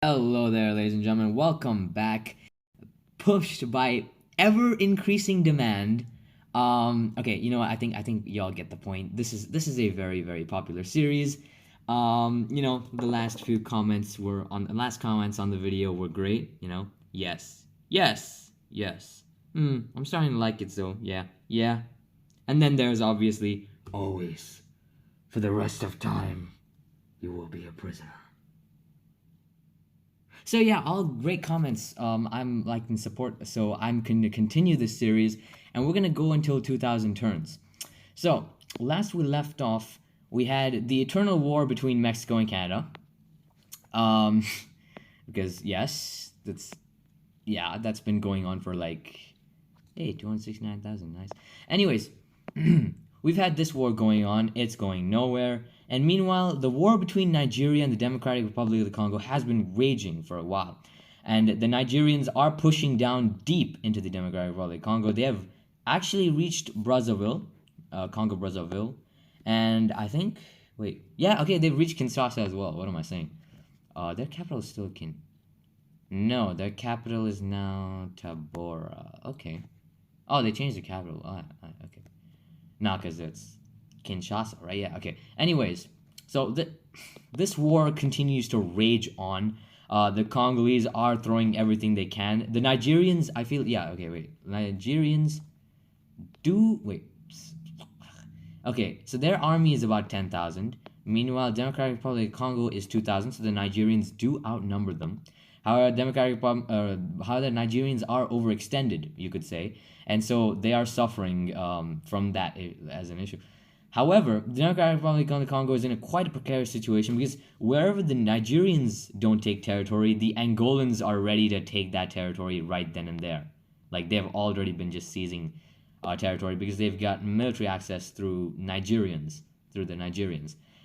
Hello there, ladies and gentlemen. Welcome back. Pushed by ever increasing demand. Okay, you know what? I think y'all get the point. This is a very popular series. The last comments on the video were great. Yes. I'm starting to like it. So yeah. And then there's obviously always, for the rest of time, you will be a prisoner. So yeah, all great comments. I'm liking support. So I'm going to continue this series, and we're gonna go until 2000 turns. So last we left off, we had the eternal war between Mexico and Canada. Um, because yes, that's been going on for like, hey, 269,000, nice. Anyways, we've had this war going on. It's going nowhere. And meanwhile, the war between Nigeria and the Democratic Republic of the Congo has been raging for a while. And the Nigerians are pushing down deep into the Democratic Republic of Congo. They have actually reached Brazzaville, Congo Brazzaville. And I think, okay, they've reached Kinshasa as well. What am I saying? Their capital is still No, their capital is now Tabora. Okay. Oh, they changed the capital. Okay. No, because it's Kinshasa, right? Yeah, okay. Anyways, so this war continues to rage on. The Congolese are throwing everything they can. The Nigerians, I feel, Nigerians do, okay, so their army is about 10,000. Meanwhile, Democratic Republic of Congo is 2,000, so the Nigerians do outnumber them. However, the Nigerians are overextended, you could say, and so they are suffering from that as an issue. However, the Democratic Republic of the Congo is in quite a precarious situation because wherever the Nigerians don't take territory, the Angolans are ready to take that territory right then and there. Like, they've already been just seizing territory because they've got military access through the Nigerians.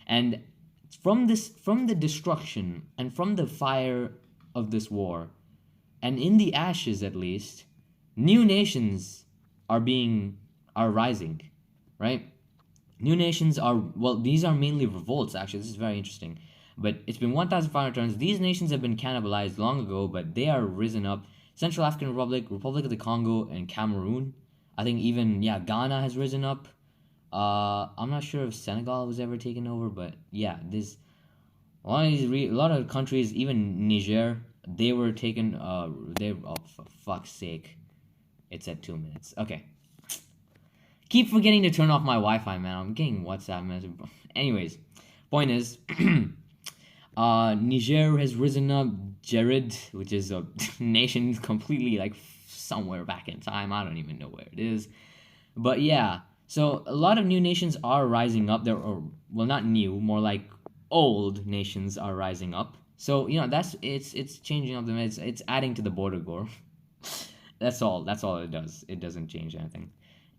And from the destruction and from the fire of this war, and in the ashes at least, new nations are rising, right? New nations these are mainly revolts, actually. This is very interesting. But it's been 1,500 turns. These nations have been cannibalized long ago, but they are risen up. Central African Republic, Republic of the Congo, and Cameroon. I think even, Ghana has risen up. I'm not sure if Senegal was ever taken over, but yeah, a lot of countries, even Niger, they were taken, for fuck's sake. It's at 2 minutes. Okay. Keep forgetting to turn off my Wi-Fi, man. I'm getting WhatsApp messages. Anyways, point is, Niger has risen up. Jared, which is a nation completely like somewhere back in time. I don't even know where it is. But yeah, so a lot of new nations are rising up. Not new, more like old nations are rising up. So it's changing up them. It's adding to the border gore. That's all it does. It doesn't change anything.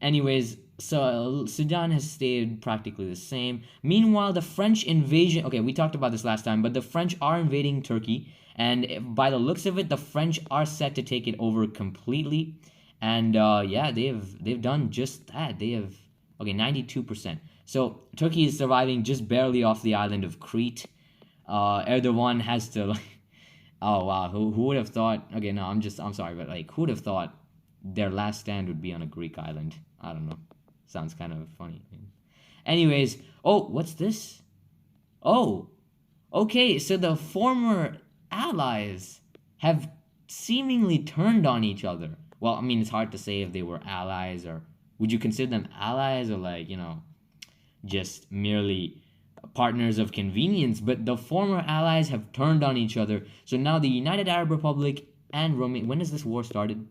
Anyways, so Sudan has stayed practically the same. Meanwhile, the French invasion... Okay, we talked about this last time, but the French are invading Turkey. And by the looks of it, the French are set to take it over completely. And they've done just that. They have... Okay, 92%. So Turkey is surviving just barely off the island of Crete. Erdogan has to... Oh, wow. Who would have thought... Okay, no, I'm sorry, but who would have thought their last stand would be on a Greek island? I don't know. Sounds kind of funny. Anyways, what's this? Oh, okay, so the former allies have seemingly turned on each other. Well, I mean, it's hard to say if they were allies, or would you consider them allies, or just merely partners of convenience? But the former allies have turned on each other. So now the United Arab Republic and Romania... When has this war started?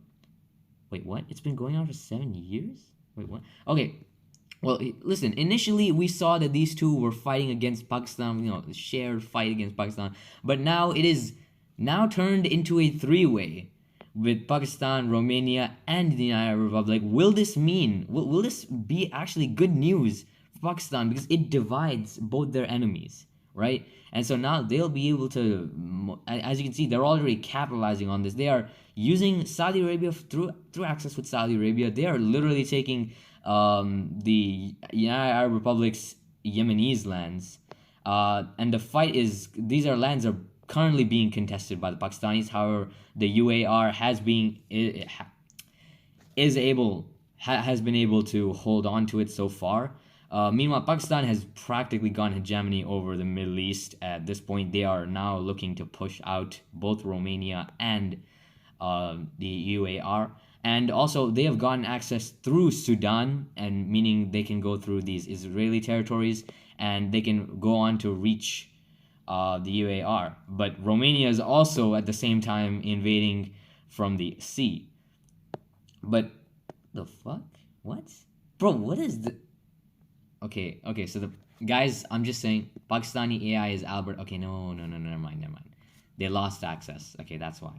Wait, what? It's been going on for 7 years? Wait, what? Okay. Well, listen, initially we saw that these two were fighting against Pakistan, the shared fight against Pakistan. But now it is turned into a three-way with Pakistan, Romania, and the United Arab Republic. Will this mean, will this be actually good news for Pakistan? Because it divides both their enemies, right? And so now they'll be able to, as you can see, they're already capitalizing on this. They are using Saudi Arabia through access with Saudi Arabia. They are literally taking the United Arab Republic's Yemenis lands. And the fight is, these lands are currently being contested by the Pakistanis. However, the UAR has been able to hold on to it so far. Meanwhile, Pakistan has practically gone hegemony over the Middle East. At this point, they are now looking to push out both Romania and the UAR. And also, they have gotten access through Sudan, and meaning they can go through these Israeli territories and they can go on to reach the UAR. But Romania is also at the same time invading from the sea. But the fuck? What? Bro, what is the... Okay, so the... Guys, I'm just saying, Pakistani AI is Albert... Okay, no, never mind. They lost access. Okay, that's why.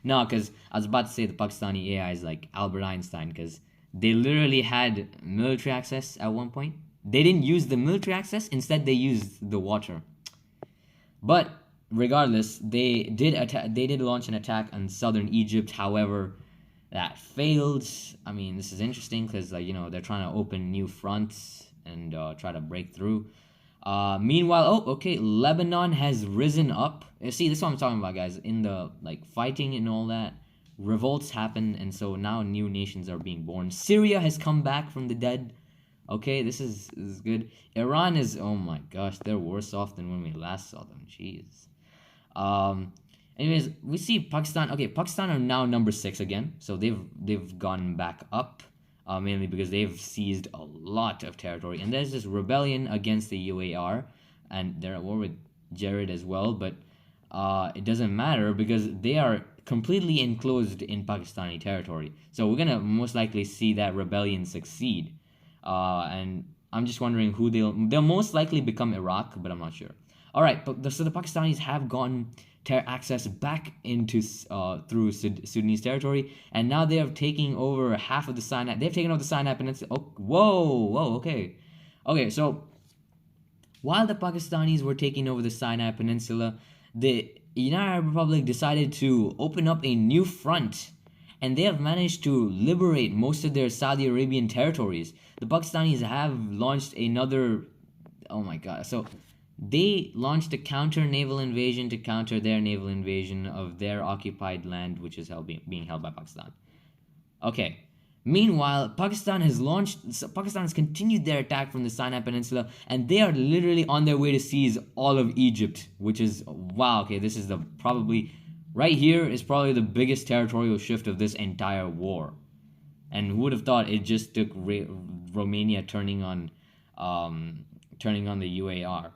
No, because I was about to say the Pakistani AI is like Albert Einstein, because they literally had military access at one point. They didn't use the military access. Instead, they used the water. But regardless, they did launch an attack on southern Egypt. However, that failed. I mean, this is interesting because they're trying to open new fronts and try to break through. Meanwhile, Lebanon has risen up. See, this is what I'm talking about, guys. In the fighting and all that, revolts happen, and so now new nations are being born. Syria has come back from the dead. Okay, this is good. Iran is, oh my gosh, they're worse off than when we last saw them. Jeez. Anyways, we see Pakistan. Okay, Pakistan are now number 6 again, so they've gone back up, mainly because they've seized a lot of territory. And there's this rebellion against the UAR, and they're at war with Jared as well. But it doesn't matter because they are completely enclosed in Pakistani territory. So we're gonna most likely see that rebellion succeed. And I'm just wondering who they'll most likely become Iraq, but I'm not sure. All right, so the Pakistanis have gotten access back into through Sudanese territory, and now they are taking over half of the Sinai. They've taken over the Sinai Peninsula. Oh, whoa, okay. So while the Pakistanis were taking over the Sinai Peninsula, the United Arab Republic decided to open up a new front, and they have managed to liberate most of their Saudi Arabian territories. The Pakistanis have launched another... Oh my god. So they launched a counter-naval invasion to counter their naval invasion of their occupied land, which is being held by Pakistan. Okay. Meanwhile, Pakistan has continued their attack from the Sinai Peninsula, and they are literally on their way to seize all of Egypt, which is... Wow, okay, this is probably... Right here is probably the biggest territorial shift of this entire war. And who would have thought it just took Romania turning on the UAR.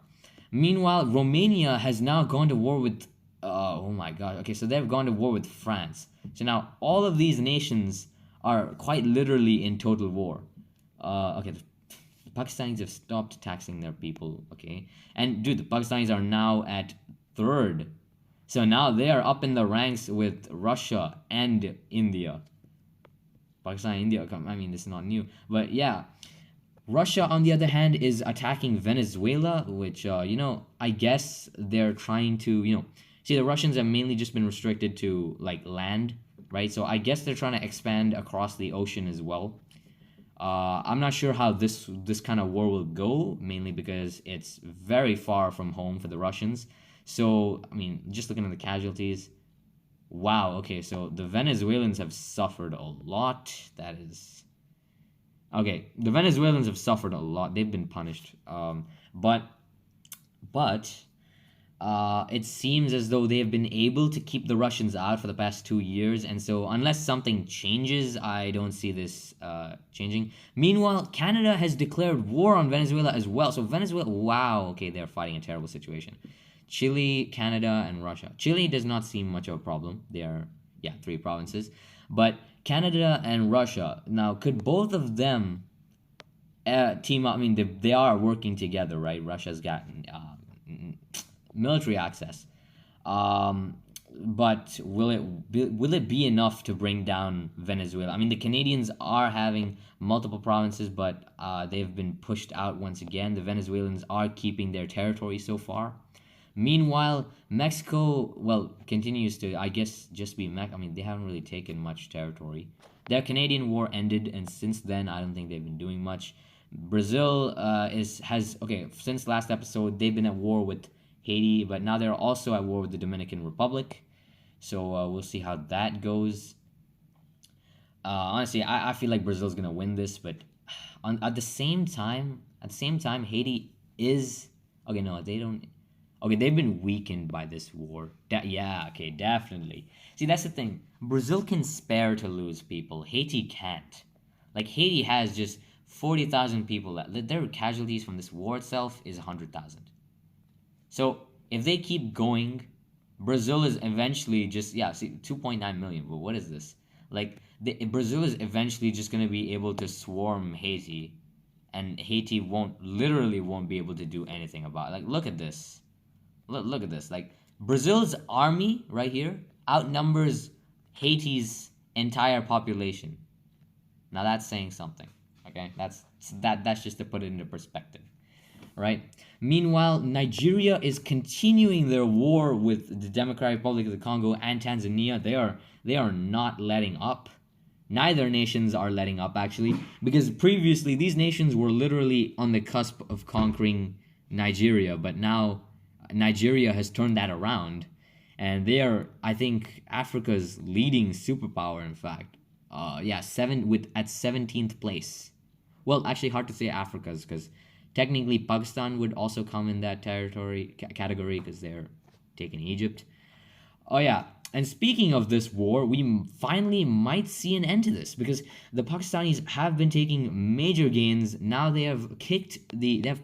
Meanwhile, Romania has now gone to war with... oh my god. Okay, so they've gone to war with France. So now all of these nations are quite literally in total war. Okay, the Pakistanis have stopped taxing their people, okay? And dude, the Pakistanis are now at 3rd. So now they are up in the ranks with Russia and India. Pakistan and India, I mean, this is not new. But yeah, Russia, on the other hand, is attacking Venezuela, which, I guess they're trying to, see, the Russians have mainly just been restricted to, land, right? So I guess they're trying to expand across the ocean as well. I'm not sure how this kind of war will go, mainly because it's very far from home for the Russians. So, I mean, just looking at the casualties, wow, okay, so the Venezuelans have suffered a lot. That is... Okay, the Venezuelans have suffered a lot. They've been punished. But it seems as though they have been able to keep the Russians out for the past 2 years. And so unless something changes, I don't see this changing. Meanwhile, Canada has declared war on Venezuela as well. So Venezuela, wow, okay, they're fighting a terrible situation. Chile, Canada, and Russia. Chile does not seem much of a problem. They are, 3 provinces. But Canada and Russia, now, could both of them team up? I mean, they are working together, right? Russia's gotten military access. But will it be enough to bring down Venezuela? I mean, the Canadians are having multiple provinces, but they've been pushed out once again. The Venezuelans are keeping their territory so far. Meanwhile, Mexico, continues to, I guess, just be I mean, they haven't really taken much territory. Their Canadian war ended, and since then, I don't think they've been doing much. Brazil since last episode, they've been at war with Haiti, but now they're also at war with the Dominican Republic. So we'll see how that goes. Honestly, I feel like Brazil's gonna win this, but at the same time, Haiti is okay. No, they don't. Okay, they've been weakened by this war. Yeah, okay, definitely. See, that's the thing. Brazil can spare to lose people. Haiti can't. Like Haiti has just 40,000 people. Their casualties from this war itself is 100,000. So if they keep going, Brazil is eventually just yeah. See, 2.9 million. But what is this? Like Brazil is eventually just gonna be able to swarm Haiti, and Haiti won't be able to do anything about it. Like look at this. Look at this. Like Brazil's army right here outnumbers Haiti's entire population. Now that's saying something. Okay, that's just to put it into perspective, right? Meanwhile, Nigeria is continuing their war with the Democratic Republic of the Congo and Tanzania. They are not letting up. Neither nations are letting up actually, because previously these nations were literally on the cusp of conquering Nigeria, but now Nigeria has turned that around, and they are, I think, Africa's leading superpower. In fact, yeah, at 17th place. Well, actually, hard to say Africa's because technically Pakistan would also come in that territory category because they're taking Egypt. Oh yeah, and speaking of this war, we finally might see an end to this because the Pakistanis have been taking major gains. Now they have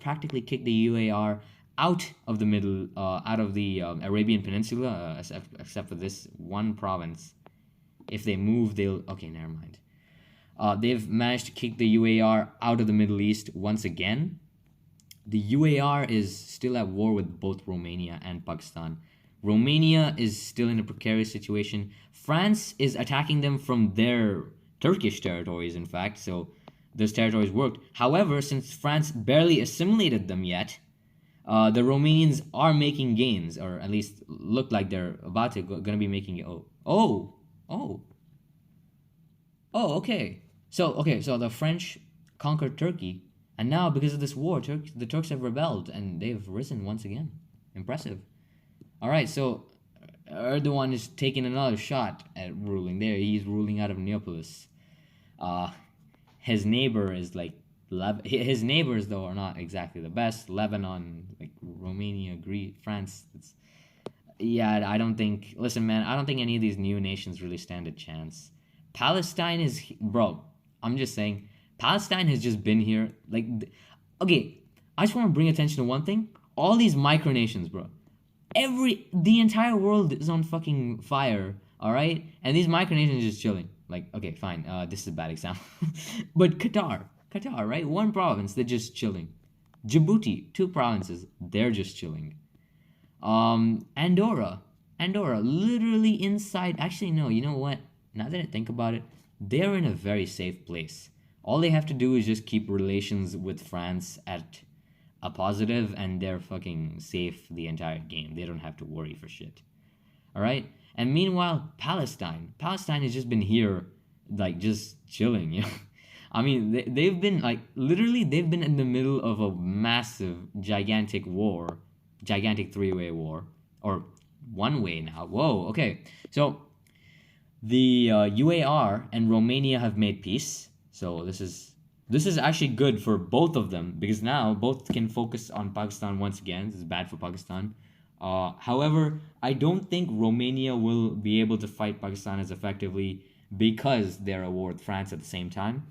practically kicked the UAR out of the Arabian Peninsula, except for this one province. If they move, they'll okay. Never mind. They've managed to kick the UAR out of the Middle East once again. The UAR is still at war with both Romania and Pakistan. Romania is still in a precarious situation. France is attacking them from their Turkish territories, in fact, so those territories worked. However, since France barely assimilated them yet, the Romanians are making gains, or at least look like they're going to be making it. Okay. So the French conquered Turkey, and now because of this war, the Turks have rebelled and they've risen once again. Impressive. All right, so Erdogan is taking another shot at ruling there. He's ruling out of Neapolis. His neighbor is like his neighbors though are not exactly the best. Lebanon, like Romania, Greece, France. Yeah, I don't think. Listen, man, I don't think any of these new nations really stand a chance. Palestine is, bro. I'm just saying, Palestine has just been here. Like, okay, I just want to bring attention to one thing. All these micronations, bro. The entire world is on fucking fire. All right, and these micronations are just chilling. Like, okay, fine. This is a bad example, but Qatar, right? One province, they're just chilling. Djibouti, 2 provinces, they're just chilling. Andorra, literally inside. Actually, no. You know what? Now that I think about it, they're in a very safe place. All they have to do is just keep relations with France at a positive, and they're fucking safe the entire game. They don't have to worry for shit. All right. And meanwhile, Palestine has just been here, like just chilling. You know? I mean, they've been like literally they've been in the middle of a massive, gigantic war, gigantic 3-way war, or 1-way now. Whoa. Okay. So the UAR and Romania have made peace. So this is actually good for both of them because now both can focus on Pakistan once again. This is bad for Pakistan. However, I don't think Romania will be able to fight Pakistan as effectively because they're at war with France at the same time.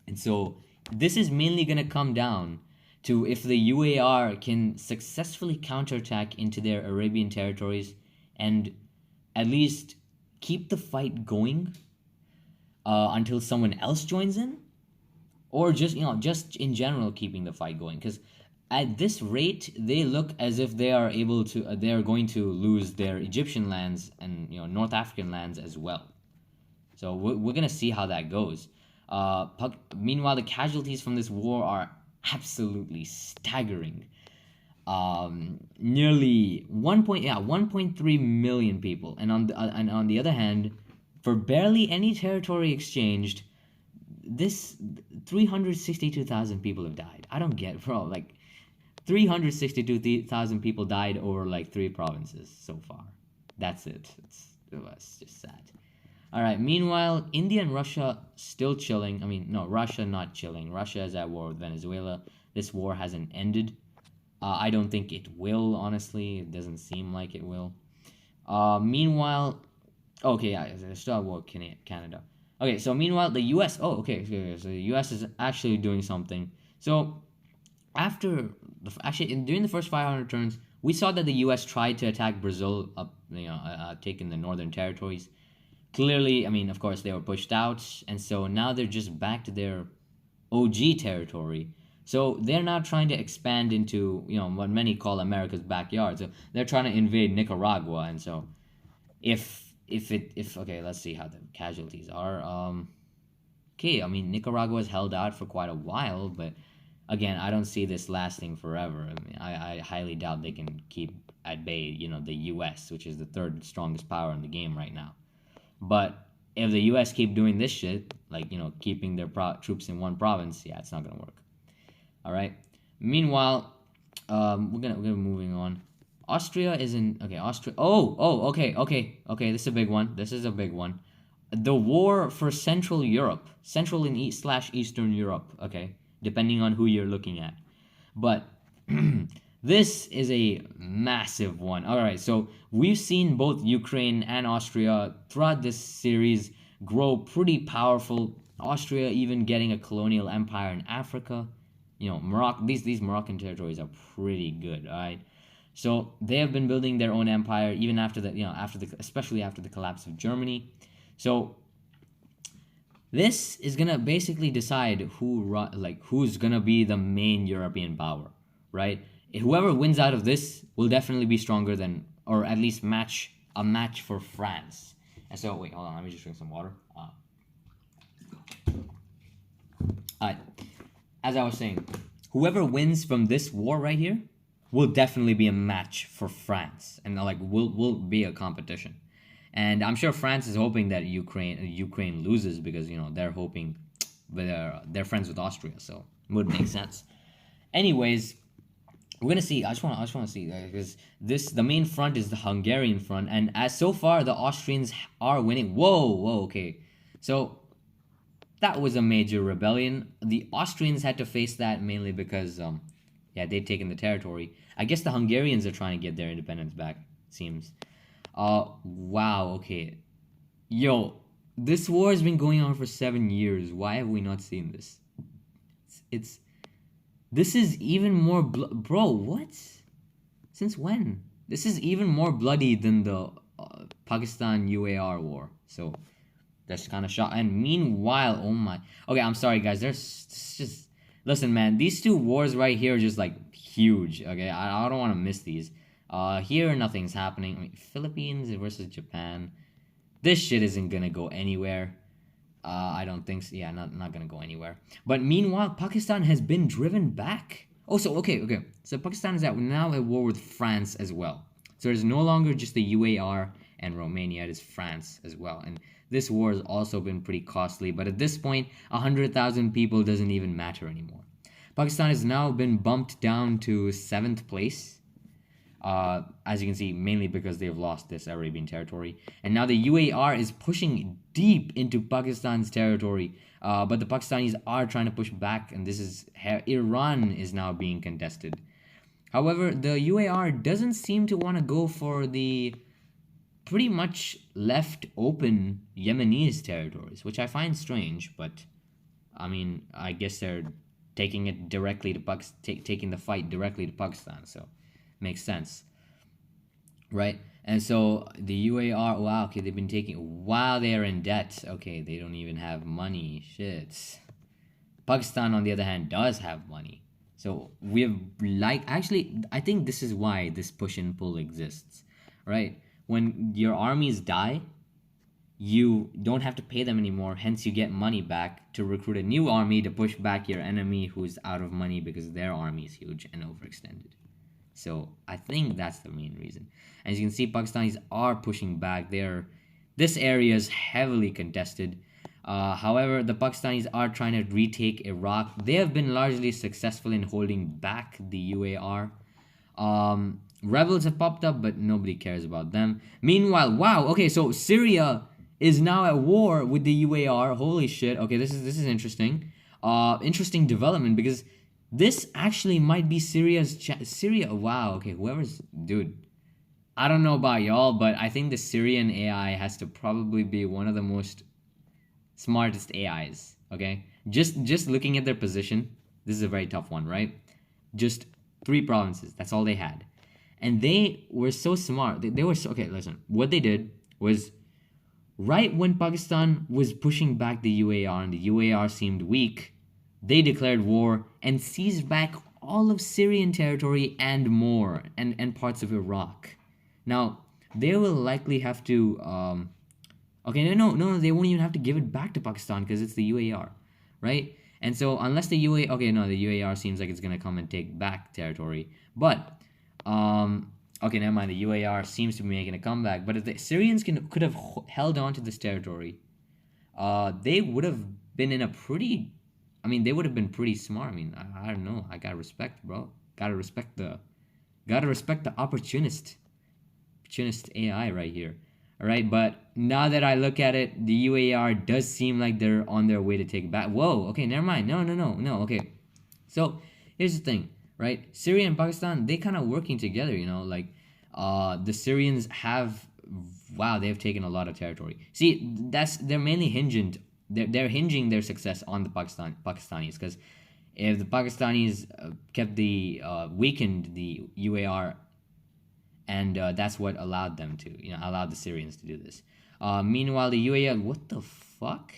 And so this is mainly going to come down to if the UAR can successfully counterattack into their Arabian territories and at least keep the fight going until someone else joins in, or just in general keeping the fight going, because at this rate they look as if they are going to lose their Egyptian lands and North African lands as well. So we're gonna see how that goes. Meanwhile, the casualties from this war are absolutely staggering. Nearly 1.3 million people, and on the other hand, for barely any territory exchanged, this 362,000 people have died. I don't get, bro. Like 362,000 people died over like 3 provinces so far. That's it. It's just sad. All right. Meanwhile, India and Russia still chilling. I mean, no, Russia not chilling. Russia is at war with Venezuela. This war hasn't ended. I don't think it will. Honestly, it doesn't seem like it will. Meanwhile, okay, yeah, there's still at war with Canada. Okay, so meanwhile, the U.S. Oh, okay. So the U.S. is actually doing something. So during the first 500 turns, we saw that the U.S. tried to attack Brazil, taking the northern territories. Clearly, I mean, of course, they were pushed out, and so now they're just back to their OG territory. So they're now trying to expand into what many call America's backyard. So they're trying to invade Nicaragua, and so if okay, let's see how the casualties are. Okay, I mean Nicaragua has held out for quite a while, but again, I don't see this lasting forever. I mean, I highly doubt they can keep at bay, the U.S., which is the third strongest power in the game right now. But if the U.S. keep doing this shit, like keeping their troops in one province, yeah, it's not gonna work. All right. Meanwhile, we're gonna moving on. Austria is in okay. Austria. Okay. This is a big one. This is a big one. The war for Central Europe, Central and Eastern Europe. Okay, depending on who you're looking at, but this is a massive one. All right, so we've seen both Ukraine and Austria throughout this series grow pretty powerful. Austria even getting a colonial empire in Africa. Morocco. These Moroccan territories are pretty good. All right. So they have been building their own empire even after especially after the collapse of Germany. So this is gonna basically decide who's gonna be the main European power, right? Whoever wins out of this will definitely be stronger than, or at least a match for France. And so wait, hold on, let me just drink some water. As I was saying, whoever wins from this war right here will definitely be a match for France, and will be a competition. And I'm sure France is hoping that Ukraine loses because they're hoping, but they're friends with Austria, so it would make sense. Anyways, we're gonna see. I just want to see because the main front is the Hungarian front, and as so far the Austrians are winning. Whoa, okay, so that was a major rebellion. The Austrians had to face that mainly because they'd taken the territory. I guess the Hungarians are trying to get their independence back. It seems. Wow. Okay. Yo, this war has been going on for 7 years. Why have we not seen this? This is even more bro. What? Since when? This is even more bloody than the Pakistan UAR war. So that's kind of shock. And meanwhile, oh my. Okay, I'm sorry, guys. There's just listen, man. These two wars right here are just like huge. Okay, I don't want to miss these. Here nothing's happening. I mean, Philippines versus Japan. This shit isn't gonna go anywhere. I don't think so. Yeah, not gonna go anywhere. But meanwhile, Pakistan has been driven back. Oh, so okay. So Pakistan is now at war with France as well. So it's no longer just the UAR and Romania. It is France as well. And this war has also been pretty costly. But at this point, 100,000 people doesn't even matter anymore. Pakistan has now been bumped down to 7th place. As you can see, mainly because they've lost this Arabian territory. And now the UAR is pushing deep into Pakistan's territory. But the Pakistanis are trying to push back, and Iran is now being contested. However, the UAR doesn't seem to want to go for the pretty much left open Yemenis territories, which I find strange, but I mean, I guess they're taking it directly to taking the fight directly to Pakistan, so makes sense, right? And so the UAR, wow, okay, they've been taking while they are in debt. Okay, they don't even have money. Shit. Pakistan, on the other hand, does have money. So we have actually, I think this is why this push and pull exists, right? When your armies die, you don't have to pay them anymore. Hence, you get money back to recruit a new army to push back your enemy who's out of money because their army is huge and overextended. So I think that's the main reason. As you can see, Pakistanis are pushing back. This area is heavily contested. However, the Pakistanis are trying to retake Iraq. They have been largely successful in holding back the UAR. Rebels have popped up, but nobody cares about them. Meanwhile, wow, okay, so Syria is now at war with the UAR. Holy shit. Okay, this is interesting. Interesting development because this actually might be Syria. Wow. Okay, whoever's dude. I don't know about y'all, but I think the Syrian AI has to probably be one of the most smartest AIs. Okay, just looking at their position, this is a very tough one, right? Just three provinces. That's all they had, and they were so smart. They were so okay. Listen, what they did was right when Pakistan was pushing back the UAR and the UAR seemed weak, they declared war and seized back all of Syrian territory and more, and parts of Iraq. Now, they will likely have to. Okay, no, they won't even have to give it back to Pakistan because it's the UAR, right? And so, unless the okay, no, the UAR seems like it's gonna come and take back territory, but okay, never mind. The UAR seems to be making a comeback, but if the Syrians could have held on to this territory, they would have been in a pretty. I mean, they would have been pretty smart. I mean, I don't know. I gotta respect, bro. Gotta respect the opportunist AI right here. All right, but now that I look at it, the UAR does seem like they're on their way to take back. Whoa. Okay, never mind. No. Okay, so here's the thing, right? Syria and Pakistan, they kind of working together, like the Syrians have, wow, they've taken a lot of territory. See, they're mainly they're hinging their success on the Pakistanis, because if the Pakistanis kept the weakened the UAR, and that's what allowed them to, allowed the Syrians to do this. Meanwhile, the UAR, what the fuck?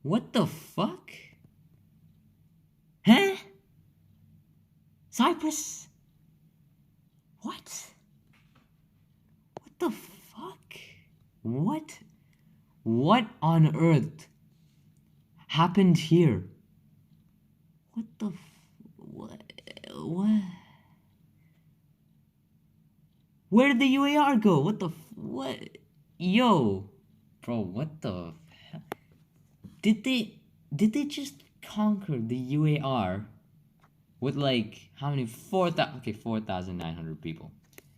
What the fuck? Huh? Cyprus? What? What the fuck? What on earth happened here? What the what? Where did the UAR go? What? Yo, bro, what the? Did they just conquer the UAR with like how many 4,000? Okay, 4,900 people.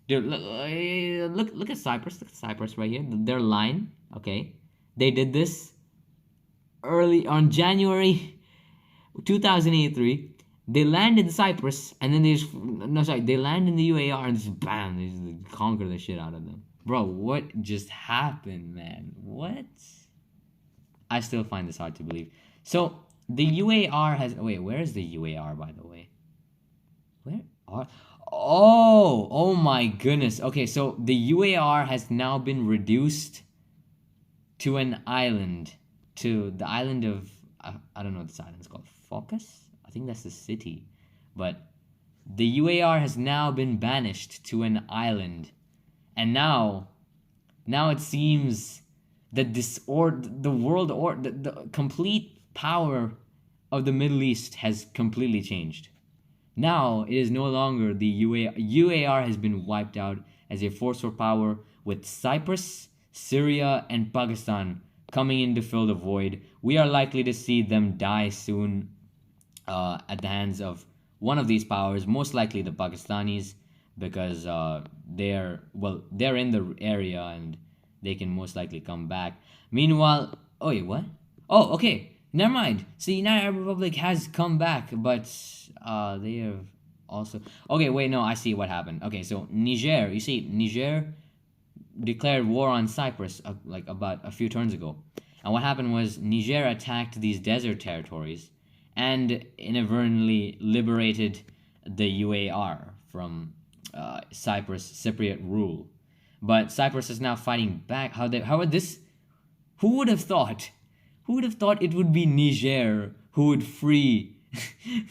Dude, look at Cyprus. Look at Cyprus right here. Their line. Okay, they did this early on January 2083. They land in Cyprus, and then they land in the UAR, and just bam, they just conquer the shit out of them. Bro, what just happened, man? What? I still find this hard to believe. So, the UAR has... Wait, where is the UAR, by the way? Where are... Oh my goodness. Okay, so the UAR has now been reduced to an island. To the island of... I don't know what this island's called. Focus? I think that's the city. But the UAR has now been banished to an island. And now it seems that the complete power of the Middle East has completely changed. Now it is no longer the UAR has been wiped out as a force for power, with Cyprus, Syria, and Pakistan coming in to fill the void. We are likely to see them die soon at the hands of one of these powers, most likely the Pakistanis, because they're in the area and they can most likely come back. Meanwhile, oh wait, what? Oh, okay, never mind. See, United Arab Republic has come back, but they have also... Okay, wait, no, I see what happened. Okay, so Niger, you see, Niger declared war on Cyprus like about a few turns ago. And what happened was Niger attacked these desert territories and inadvertently liberated the UAR from Cypriot rule. But Cyprus is now fighting back. Who would have thought? Who would have thought it would be Niger who would free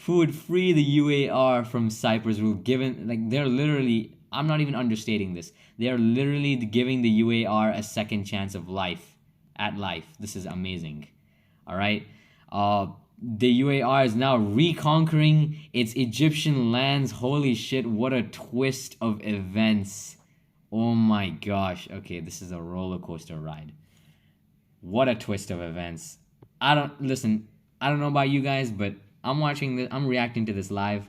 the UAR from Cyprus rule? Given, like, they're literally, I'm not even understating this, they're literally giving the UAR a second chance of life. This is amazing. All right. The UAR is now reconquering its Egyptian lands. Holy shit, what a twist of events. Oh my gosh. Okay, this is a roller coaster ride. What a twist of events. I don't listen, I don't know about you guys, but I'm watching this, I'm reacting to this live.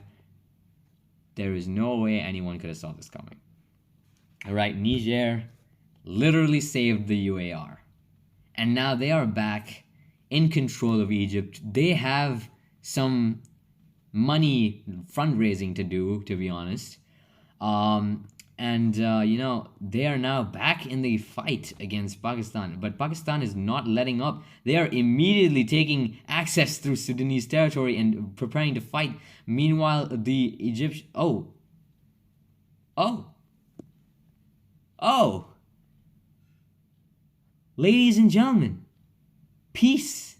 There is no way anyone could have saw this coming. All right, Niger literally saved the UAR. And now they are back in control of Egypt. They have some money fundraising to do, to be honest. They are now back in the fight against Pakistan. But Pakistan is not letting up. They are immediately taking access through Sudanese territory and preparing to fight. Meanwhile, the Egyptian. Oh. Oh. Oh. Ladies and gentlemen, peace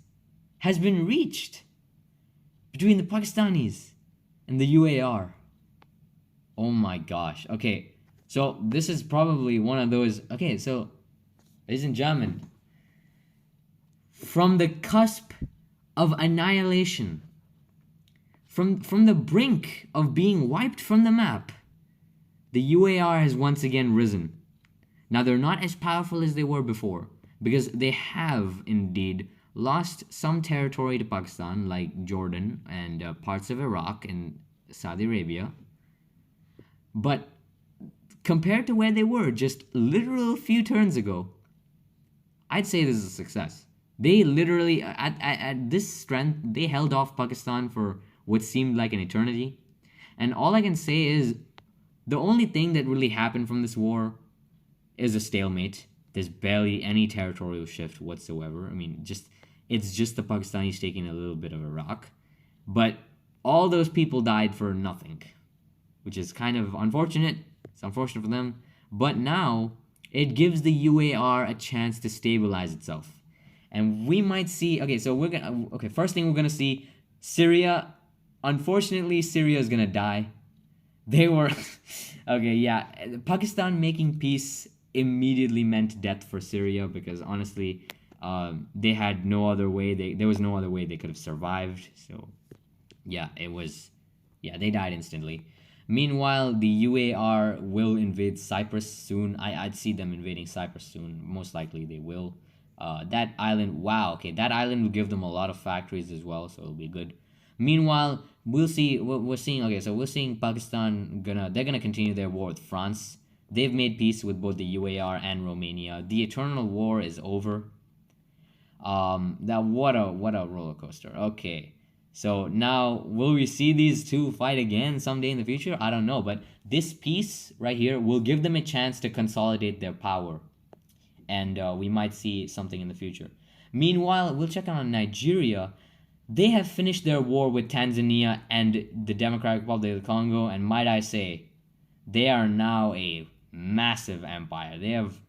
has been reached between the Pakistanis and the UAR. Oh my gosh. Okay, so this is probably one of those. Okay, so, ladies and gentlemen, from the cusp of annihilation, from the brink of being wiped from the map, the UAR has once again risen. Now, they're not as powerful as they were before, because they have indeed lost some territory to Pakistan, like Jordan and parts of Iraq and Saudi Arabia. But compared to where they were just literal few turns ago, I'd say this is a success. They literally, at this strength, they held off Pakistan for what seemed like an eternity. And all I can say is, the only thing that really happened from this war is a stalemate. There's barely any territorial shift whatsoever. I mean, it's just the Pakistanis taking a little bit of Iraq. But all those people died for nothing, which is kind of unfortunate. It's unfortunate for them. But now, it gives the UAR a chance to stabilize itself. And we might see, first thing we're going to see, Syria. Unfortunately, Syria is going to die. They were, Pakistan making peace immediately meant death for Syria, because honestly, they had no other way. There was no other way they could have survived. So, they died instantly. Meanwhile, the UAR will invade Cyprus soon. I'd see them invading Cyprus soon. Most likely they will. That island, that island will give them a lot of factories as well, so it'll be good. Meanwhile, we're seeing Pakistan they're gonna continue their war with France. They've made peace with both the UAR and Romania. The eternal war is over. What a roller coaster. Okay. So now, will we see these two fight again someday in the future? I don't know, but this peace right here will give them a chance to consolidate their power. And we might see something in the future. Meanwhile, we'll check on Nigeria. They have finished their war with Tanzania and the Democratic Republic of the Congo, and might I say, they are now a massive empire. They have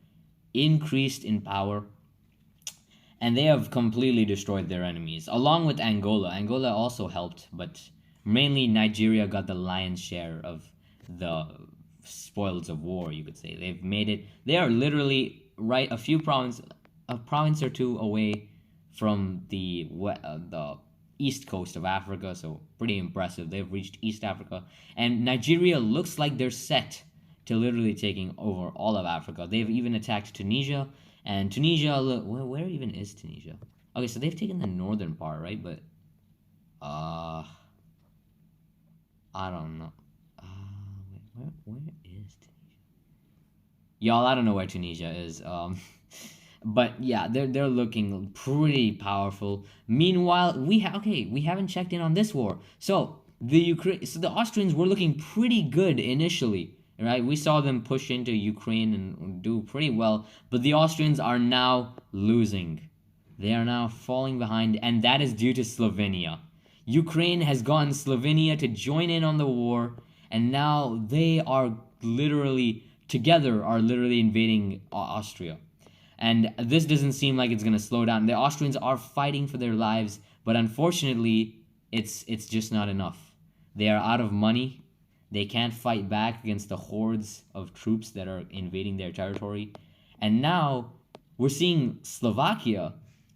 increased in power, and they have completely destroyed their enemies, along with Angola. Angola also helped, but mainly Nigeria got the lion's share of the spoils of war, you could say. They've made it. They are literally a province or two away from the east coast of Africa, so pretty impressive. They've reached East Africa, and Nigeria looks like they're set to literally taking over all of Africa. They've even attacked Tunisia, and Tunisia, where even is Tunisia? Okay, so they've taken the northern part, right? But, I don't know. Where is Tunisia? Y'all, I don't know where Tunisia is. But yeah, they're looking pretty powerful. Meanwhile, we haven't checked in on this war. So the Austrians were looking pretty good initially, right? We saw them push into Ukraine and do pretty well, but the Austrians are now losing. They are now falling behind, and that is due to Slovenia. Ukraine has gotten Slovenia to join in on the war, and now they are literally invading Austria. And this doesn't seem like it's going to slow down. The Austrians are fighting for their lives, but unfortunately, it's just not enough. They are out of money. They can't fight back against the hordes of troops that are invading their territory. And now, we're seeing Slovakia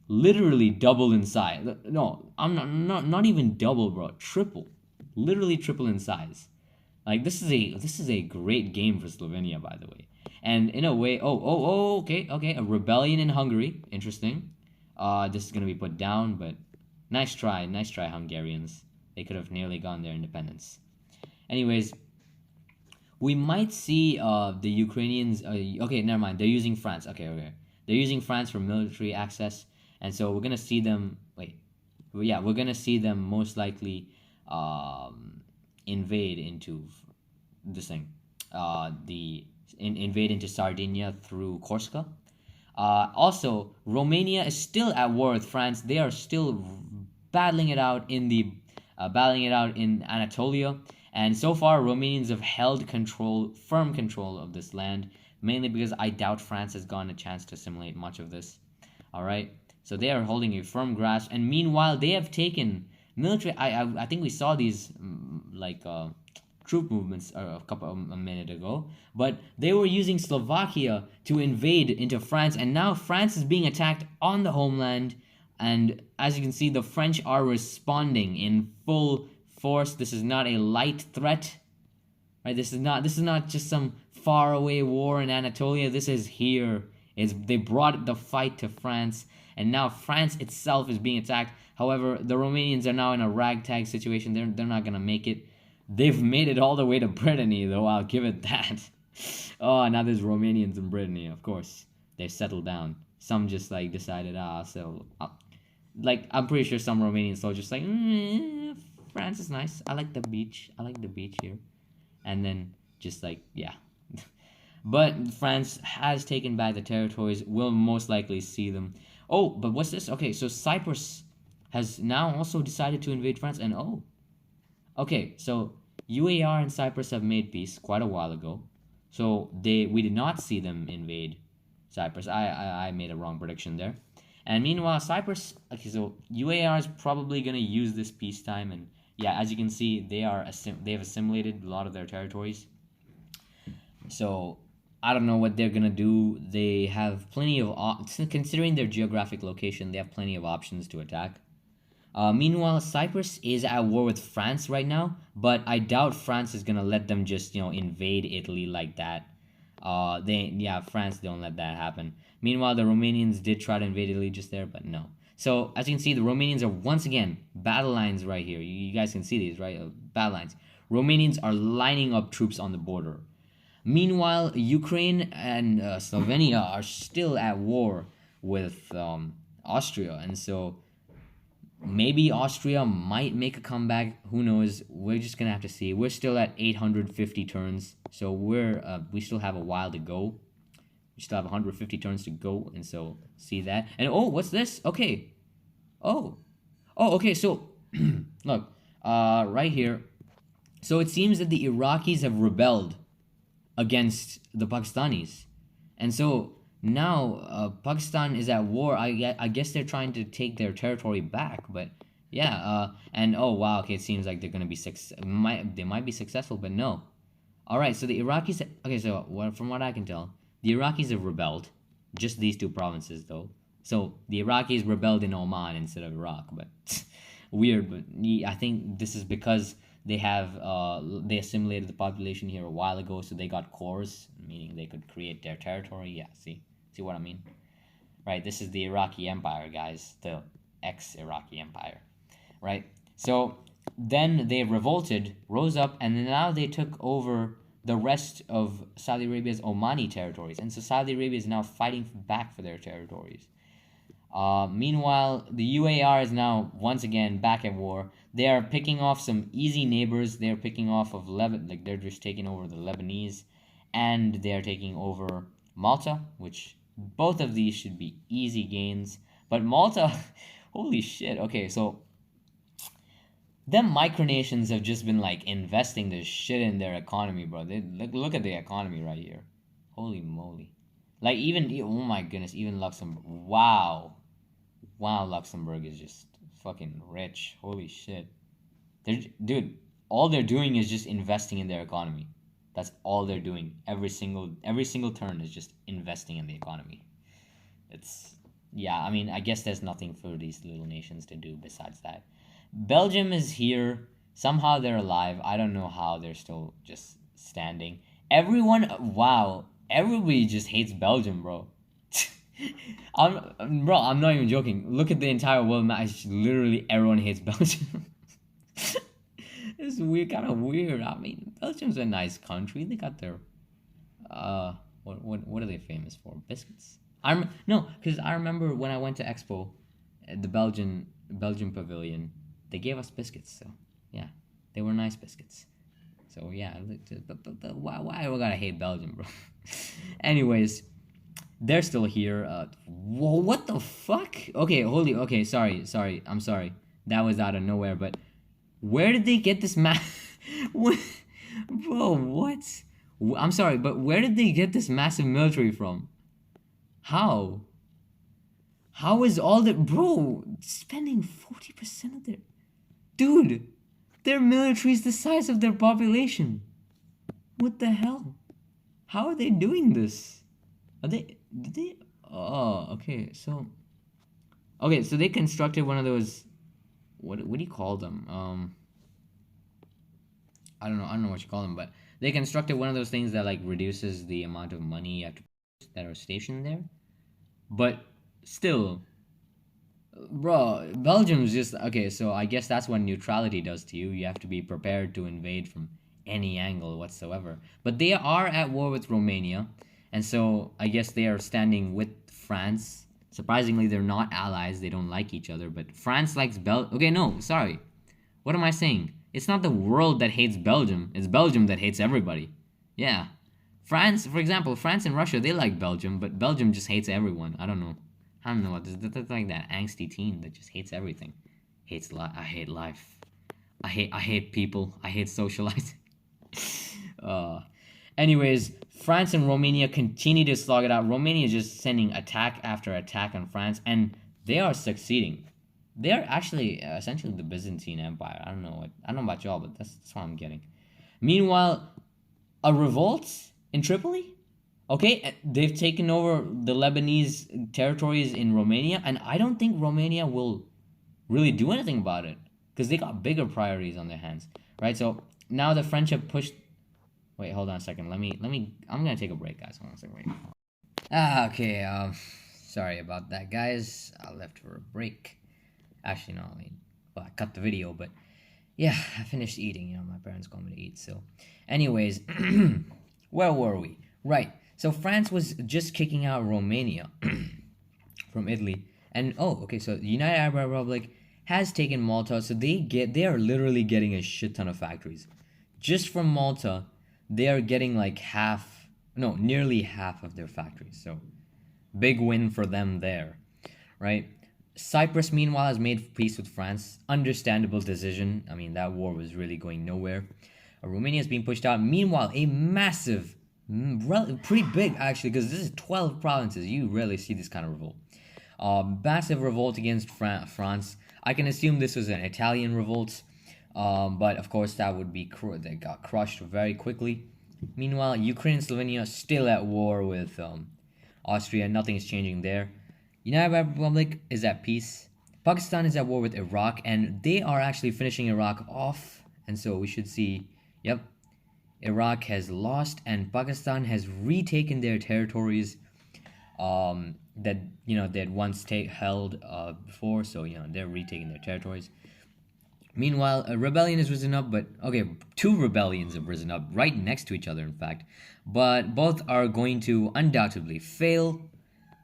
literally double in size. No, I'm not even double, bro. Triple. Literally triple in size. Like, this is a great game for Slovenia, by the way. And in a way, okay, a rebellion in Hungary. Interesting. This is gonna be put down, but nice try, Hungarians. They could have nearly gotten their independence. Anyways, we might see the Ukrainians. Okay, never mind. They're using France. Okay. They're using France for military access, and so we're gonna see them. Wait, well, yeah, we're gonna see them most likely invade into this thing, invade into Sardinia through Corsica. Also, Romania is still at war with France. They are still battling it out in Anatolia. And so far, Romanians have held firm control of this land, mainly because I doubt France has gotten a chance to assimilate much of this. All right, so they are holding a firm grasp, and meanwhile, they have taken military. I think we saw these troop movements a minute ago, but they were using Slovakia to invade into France, and now France is being attacked on the homeland. And as you can see, the French are responding in full force. This is not a light threat, right? This is not just some faraway war in Anatolia. This is here. They brought the fight to France, and now France itself is being attacked. However, the Romanians are now in a ragtag situation. They're not gonna make it. They've made it all the way to Brittany, though. I'll give it that. Oh, now there's Romanians in Brittany. Of course, they settled down. Some just decided, I'm pretty sure some Romanian soldiers France is nice. I like the beach. Here. And then just yeah. But France has taken back the territories. We'll most likely see them. Oh, but what's this? Okay, so Cyprus has now also decided to invade France. And okay, so UAR and Cyprus have made peace quite a while ago. So we did not see them invade Cyprus. I made a wrong prediction there. And meanwhile, Cyprus, okay, so UAR is probably going to use this peacetime, and yeah, as you can see, they have assimilated a lot of their territories. So I don't know what they're going to do. They have plenty of considering their geographic location, they have plenty of options to attack. Meanwhile, Cyprus is at war with France right now, but I doubt France is going to let them just, invade Italy like that. France don't let that happen. Meanwhile, the Romanians did try to invade Italy just there, but no. So as you can see, the Romanians are once again battle lines right here. You guys can see these, right? Battle lines. Romanians are lining up troops on the border. Meanwhile, Ukraine and Slovenia are still at war with Austria, and so maybe Austria might make a comeback. Who knows? We're just gonna have to see. We're still at 850 turns, so we still have a while to go. We still have 150 turns to go, and so see that. And what's this? Okay. Okay. So look, right here. So it seems that the Iraqis have rebelled against the Pakistanis, and so now Pakistan is at war. I guess they're trying to take their territory back, but yeah. And wow, okay, it seems like they're gonna be they might be successful, but no. All right, so the Iraqis. Okay, so from what I can tell, the Iraqis have rebelled. Just these two provinces, though. So the Iraqis rebelled in Oman instead of Iraq, but weird. But I think this is because they assimilated the population here a while ago, so they got cores, meaning they could create their territory. Yeah, see what I mean? Right, this is the Iraqi Empire, guys, the ex-Iraqi Empire, right? So then they revolted, rose up, and now they took over the rest of Saudi Arabia's Omani territories, and so Saudi Arabia is now fighting back for their territories. Meanwhile, the UAR is now once again back at war. They are picking off some easy neighbors. They're picking off of Lebanon, they're just taking over the Lebanese, and they're taking over Malta, which both of these should be easy gains. But Malta, holy shit. Okay, so them micronations have just been investing this shit in their economy, bro. They look at the economy right here. Holy moly. Oh my goodness, even Luxembourg. Wow, Luxembourg is just fucking rich. Holy shit. Dude, all they're doing is just investing in their economy. That's all they're doing. Every single turn is just investing in the economy. I guess there's nothing for these little nations to do besides that. Belgium is here. Somehow they're alive. I don't know how they're still just standing. Everyone everybody just hates Belgium, bro. I'm not even joking. Look at the entire world map. It's literally everyone hates Belgium. It's weird, kind of weird. I mean, Belgium's a nice country. They got their what are they famous for? Biscuits. No, because I remember when I went to Expo, at the Belgian pavilion, they gave us biscuits. So yeah, they were nice biscuits. So yeah, but why we gotta hate Belgium, bro? Anyways, they're still here. Whoa, what the fuck? Okay, holy. Okay, sorry. I'm sorry. That was out of nowhere. But where did they get this map? What, bro? What? I'm sorry, but where did they get this massive military from? How? How is all that, bro? Spending 40% of their, dude, their military is the size of their population. What the hell? How are they doing this? Did they? Oh, okay. So they constructed one of those. What do you call them? I don't know what you call them, but they constructed one of those things that like reduces the amount of money you have to that are stationed there. But still, bro, Belgium's just okay. So I guess that's what neutrality does to you. You have to be prepared to invade from any angle whatsoever. But they are at war with Romania, and so I guess they are standing with France. Surprisingly, they're not allies. They don't like each other. But France likes Okay, no, sorry. What am I saying? It's not the world that hates Belgium. It's Belgium that hates everybody. Yeah. France, for example, France and Russia, they like Belgium, but Belgium just hates everyone. I don't know. That's like that angsty teen that just hates everything. I hate life. I hate people. I hate socializing. uh, Anyways, France and Romania continue to slog it out. Romania is just sending attack after attack on France, and they are succeeding. They are actually essentially the Byzantine Empire. I don't know about y'all, but that's what I'm getting. Meanwhile, a revolt in Tripoli? Okay, they've taken over the Lebanese territories in Romania, and I don't think Romania will really do anything about it because they got bigger priorities on their hands, right? So now the French have pushed. Wait, hold on a second. Let me. I'm gonna take a break, guys. Hold on a second. Wait. Okay. Sorry about that, guys. I left for a break. Actually, no. I cut the video, but yeah, I finished eating. You know, my parents called me to eat. So, anyways, where were we? Right. So France was just kicking out Romania from Italy, and okay. So the United Arab Republic has taken Malta. So they are literally getting a shit ton of factories, just from Malta. They are getting like nearly half of their factories. So big win for them there, right? Cyprus, meanwhile, has made peace with France. Understandable decision. I mean, that war was really going nowhere. Romania is being pushed out. Meanwhile, a massive, pretty big actually, because this is 12 provinces. You rarely see this kind of revolt. Massive revolt against France. I can assume this was an Italian revolt. But of course that would be they got crushed very quickly. Meanwhile, Ukraine and Slovenia still at war with Austria. Nothing is changing there. United Arab Republic is at peace. Pakistan is at war with Iraq, and they are actually finishing Iraq off. And so we should see, yep, Iraq has lost, and Pakistan has retaken their territories that they had once held before. So they're retaking their territories. Meanwhile, a rebellion has risen up, but okay, two rebellions have risen up right next to each other, in fact, but both are going to undoubtedly fail.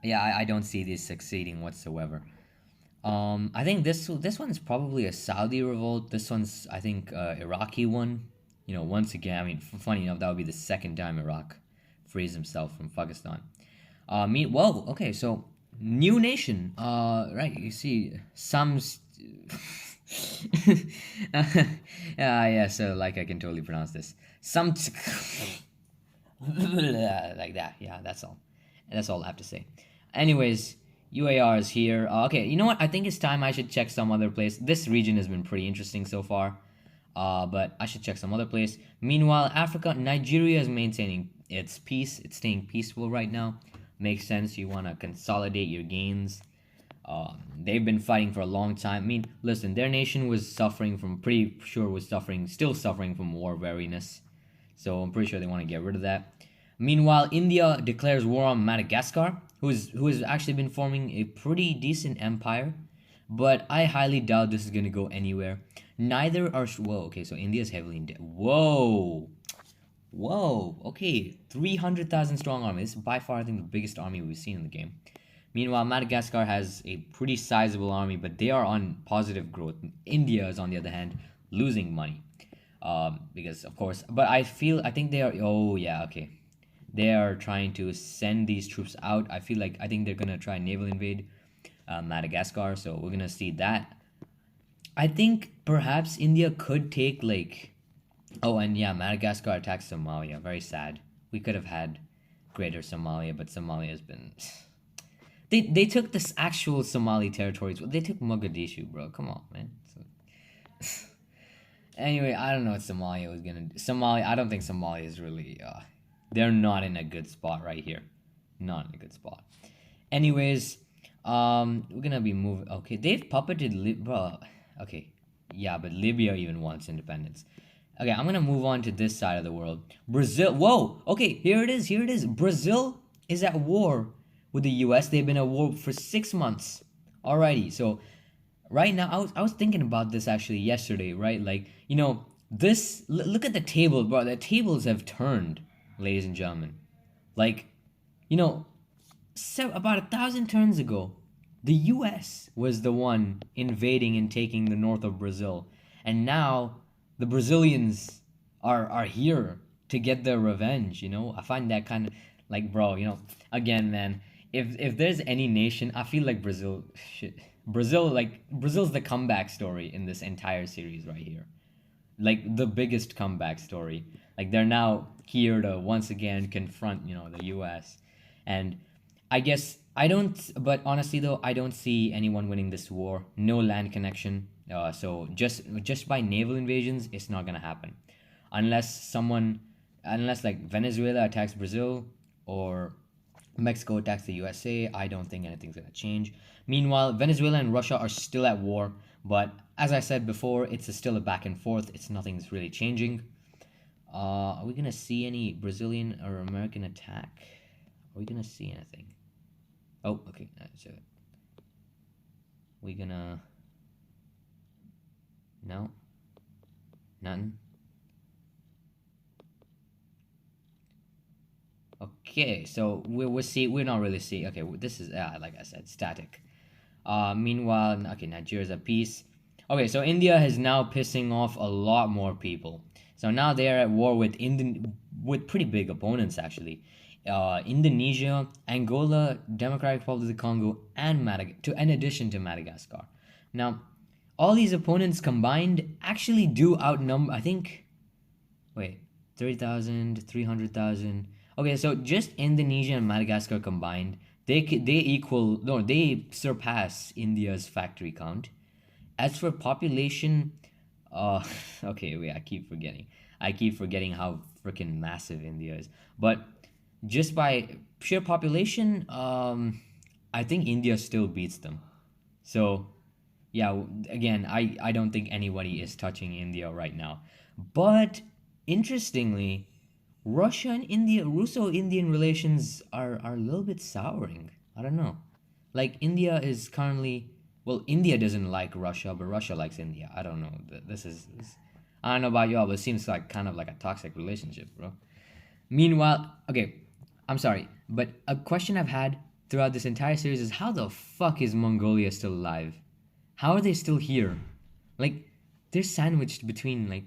Yeah, I don't see this succeeding whatsoever. I think this one is probably a Saudi revolt. This one's, I think, Iraqi one. Once again, I mean, funny enough, that would be the second time Iraq frees himself from Pakistan. Okay, so new nation. Right, you see, some. Yeah, so like I can totally pronounce this. Like that. Yeah, that's all I have to say. Anyways, UAR is here. Okay, you know what? I think it's time I should check some other place. This region has been pretty interesting so far. But I should check some other place. Meanwhile, Africa, Nigeria is maintaining its peace. It's staying peaceful right now. Makes sense. You want to consolidate your gains. They've been fighting for a long time. I mean, listen, their nation was still suffering from war weariness. So I'm pretty sure they want to get rid of that. Meanwhile, India declares war on Madagascar, who has actually been forming a pretty decent empire, but I highly doubt this is gonna go anywhere. Neither are whoa. Okay, so India's heavily in debt. Whoa, whoa. Okay, 300,000 strong army. This is by far, I think, the biggest army we've seen in the game. Meanwhile, Madagascar has a pretty sizable army, but they are on positive growth. India is, on the other hand, losing money. Because of course, but I think they are. Oh yeah, okay. They are trying to send these troops out. I think they're gonna try naval invade Madagascar. So we're gonna see that. I think perhaps India could take like. Oh, and yeah, Madagascar attacks Somalia. Very sad. We could have had greater Somalia, but Somalia has been. They took this actual Somali territories. They took Mogadishu, bro. Come on, man. So, anyway, I don't know what Somalia was gonna do. Somalia, I don't think Somalia is really. They're not in a good spot right here. Not in a good spot. Anyways, we're gonna be moving. Okay, they've puppeted Libya. Okay, yeah, but Libya even wants independence. Okay, I'm gonna move on to this side of the world. Brazil. Whoa. Okay, here it is. Here it is. Brazil is at war with the U.S. They've been at war for 6 months. Alrighty. So right now, I was thinking about this actually yesterday. Right, like this. Look at the table, bro. The tables have turned, ladies and gentlemen. Like, you know, about 1,000 turns ago, the U.S. was the one invading and taking the north of Brazil, and now the Brazilians are here to get their revenge. I find that kind of like, bro. Again, man. If there's any nation, I feel like Brazil. Shit, Brazil's the comeback story in this entire series right here, like the biggest comeback story. Like they're now here to once again confront the U.S. And I guess I don't. But honestly, though, I don't see anyone winning this war. No land connection. So just by naval invasions, it's not gonna happen, unless like Venezuela attacks Brazil or Mexico attacks the USA. I don't think anything's gonna change. Meanwhile, Venezuela and Russia are still at war, but as I said before, it's still a back and forth. Nothing's really changing. Are we gonna see any Brazilian or American attack? Are we gonna see anything? Oh, okay. So we gonna no, nothing. Okay, so we're not really seeing. Okay, this is like I said, static. Meanwhile, okay, Nigeria's at peace. Okay, so India is now pissing off a lot more people. So now they are at war with pretty big opponents actually. Indonesia, Angola, Democratic Republic of the Congo, and in addition to Madagascar. Now, all these opponents combined actually do outnumber. I think. Wait, 30,000, 300,000. Okay, so just Indonesia and Madagascar combined, they surpass India's factory count. As for population, uh, okay, wait, I keep forgetting how freaking massive India is. But just by sheer population, I think India still beats them. So, yeah, again, I don't think anybody is touching India right now. But interestingly, Russia and India, Russo-Indian relations are a little bit souring. I don't know. Like India is currently, well, India doesn't like Russia, but Russia likes India. I don't know. I don't know about y'all, but it seems like kind of like a toxic relationship, bro. Meanwhile, okay, I'm sorry, but a question I've had throughout this entire series is how the fuck is Mongolia still alive? How are they still here? Like, they're sandwiched between like,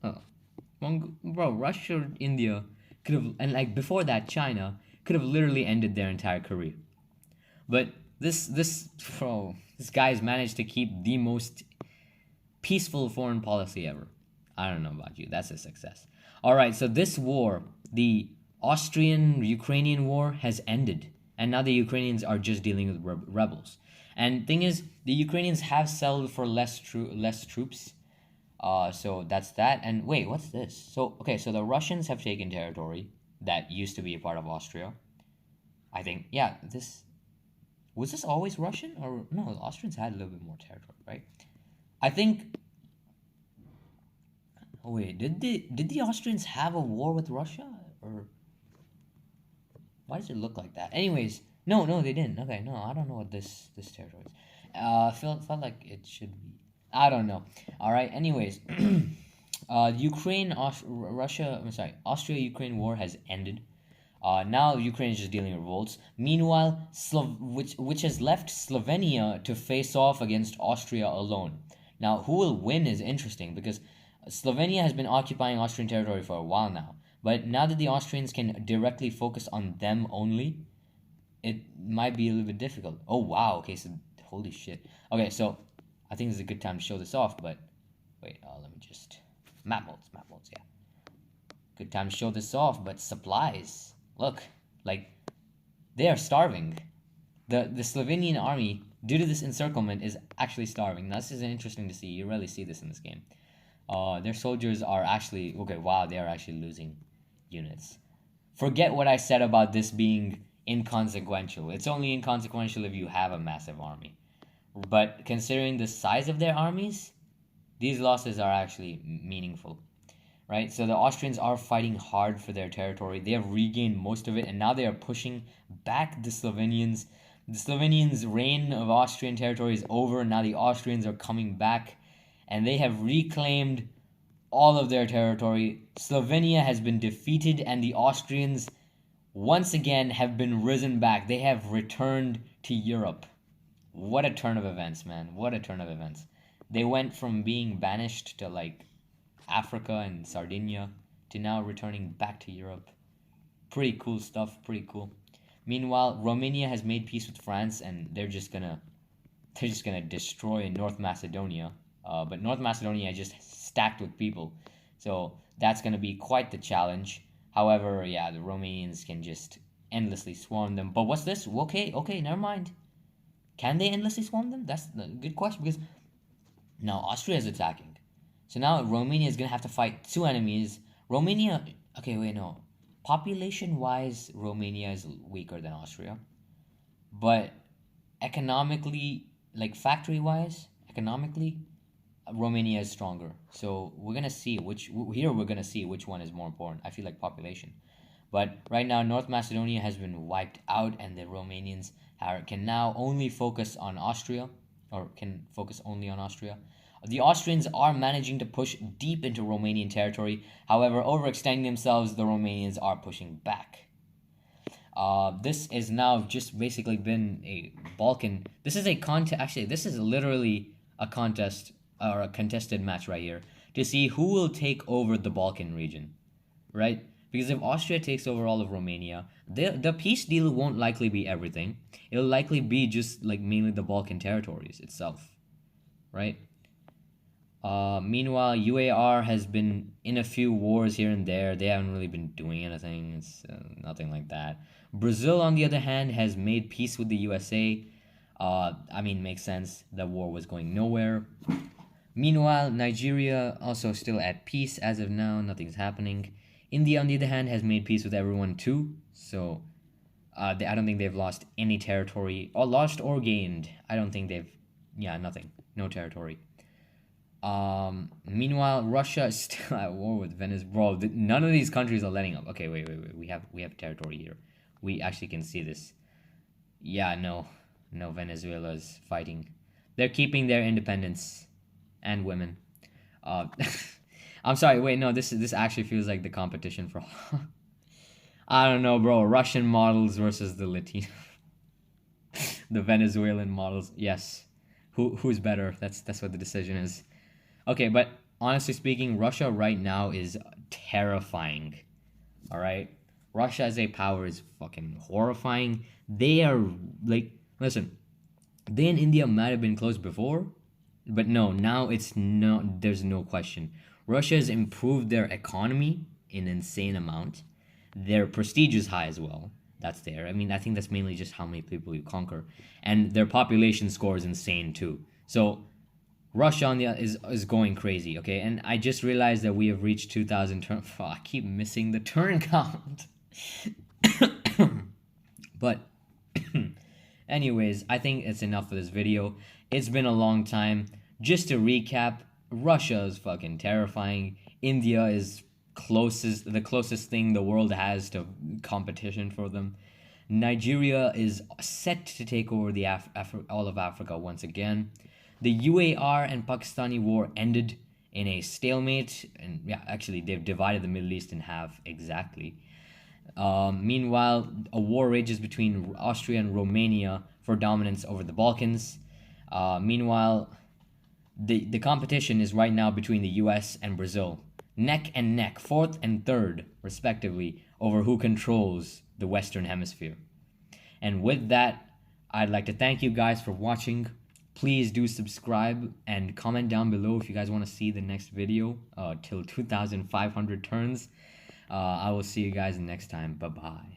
oh, bro, Russia or India could have, and like before that, China could have literally ended their entire career. But this guy's managed to keep the most peaceful foreign policy ever. I don't know about you. That's a success. All right, so this war, the Austrian-Ukrainian war, has ended, and now the Ukrainians are just dealing with rebels. And thing is, the Ukrainians have settled for less troops. So that's that. And wait, what's this? So okay, so the Russians have taken territory that used to be a part of Austria. I think, yeah. This always Russian, or no? The Austrians had a little bit more territory, right? I think. Oh wait, did the Austrians have a war with Russia, or Why does it look like that? Anyways, no, they didn't. Okay, no, I don't know what this territory is. Felt like it should be. I don't know. All right. Anyways, Austria-Ukraine war has ended. Now Ukraine is just dealing with revolts. Meanwhile, which has left Slovenia to face off against Austria alone. Now, who will win is interesting because Slovenia has been occupying Austrian territory for a while now. But now that the Austrians can directly focus on them only, it might be a little bit difficult. Oh wow, okay, so holy shit. Okay, so I think this is a good time to show this off, but wait, let me just map modes, yeah. Good time to show this off, but supplies. Look, like they are starving. The Slovenian army, due to this encirclement, is actually starving. Now, this is interesting to see. You rarely see this in this game. Their soldiers are actually okay. Wow, they are actually losing units. Forget what I said about this being inconsequential. It's only inconsequential if you have a massive army. But considering the size of their armies, these losses are actually meaningful. Right? So the Austrians are fighting hard for their territory. They have regained most of it, and now they are pushing back the Slovenians. The Slovenians' reign of Austrian territory is over, and now the Austrians are coming back, and they have reclaimed all of their territory. Slovenia has been defeated, and the Austrians once again have been risen back. They have returned to Europe. What a turn of events, man. What a turn of events. They went from being banished to like Africa and Sardinia to now returning back to Europe. Pretty cool stuff, pretty cool. Meanwhile, Romania has made peace with France, and they're just gonna destroy North Macedonia. But North Macedonia is just stacked with people, so that's gonna be quite the challenge. However, yeah, the Romanians can just endlessly swarm them. But what's this? Okay, never mind. Can they endlessly swarm them? That's a good question because now Austria is attacking. So now Romania is gonna have to fight two enemies. Romania, okay, wait, no. Population-wise, Romania is weaker than Austria, but economically, like factory-wise, economically, Romania is stronger. So we're gonna see which one is more important. I feel like population, but right now North Macedonia has been wiped out, and the Romanians can now only focus on Austria, or can focus only on Austria. The Austrians are managing to push deep into Romanian territory. However, overextending themselves, the Romanians are pushing back. This is now just basically been a Balkan. This is a contest. Actually, this is literally a contest or a contested match right here to see who will take over the Balkan region, right? Because if Austria takes over all of Romania, the peace deal won't likely be everything. It'll likely be just like mainly the Balkan territories itself, right? Meanwhile, UAR has been in a few wars here and there. They haven't really been doing anything. It's nothing like that. Brazil, on the other hand, has made peace with the USA. I mean, makes sense. The war was going nowhere. Meanwhile, Nigeria also still at peace as of now. Nothing's happening. India, on the other hand, has made peace with everyone too. So, I don't think they've lost any territory, or lost or gained. I don't think they've, nothing, no territory. Meanwhile, Russia is still at war with Venice. Bro, none of these countries are letting up. Okay, wait. We have territory here. We actually can see this. Yeah, no, Venezuela's fighting. They're keeping their independence and women. I'm sorry. Wait, no. This actually feels like the competition for. I don't know, bro. Russian models versus the Latino, the Venezuelan models. Yes, who's better? That's what the decision is. Okay, but honestly speaking, Russia right now is terrifying. All right, Russia as a power is fucking horrifying. They are like, listen, they and India might have been close before, but no, now it's no. There's no question. Russia has improved their economy in an insane amount. Their prestige is high as well. That's there. I mean, I think that's mainly just how many people you conquer, and their population score is insane too. So Russia on the is going crazy, okay? And I just realized that we have reached 2,000 turn. Oh, I keep missing the turn count. But anyways, I think it's enough for this video. It's been a long time. Just to recap, Russia is fucking terrifying. India is the closest thing the world has to competition for them. Nigeria is set to take over the all of Africa once again. The UAR and Pakistani war ended in a stalemate, and yeah, actually they've divided the Middle East in half exactly. Meanwhile, a war rages between Austria and Romania for dominance over the Balkans. Meanwhile, the competition is right now between the US and Brazil, neck and neck, fourth and third, respectively, over who controls the Western Hemisphere. And with that, I'd like to thank you guys for watching. Please do subscribe and comment down below if you guys want to see the next video till 2,500 turns. I will see you guys next time. Bye-bye.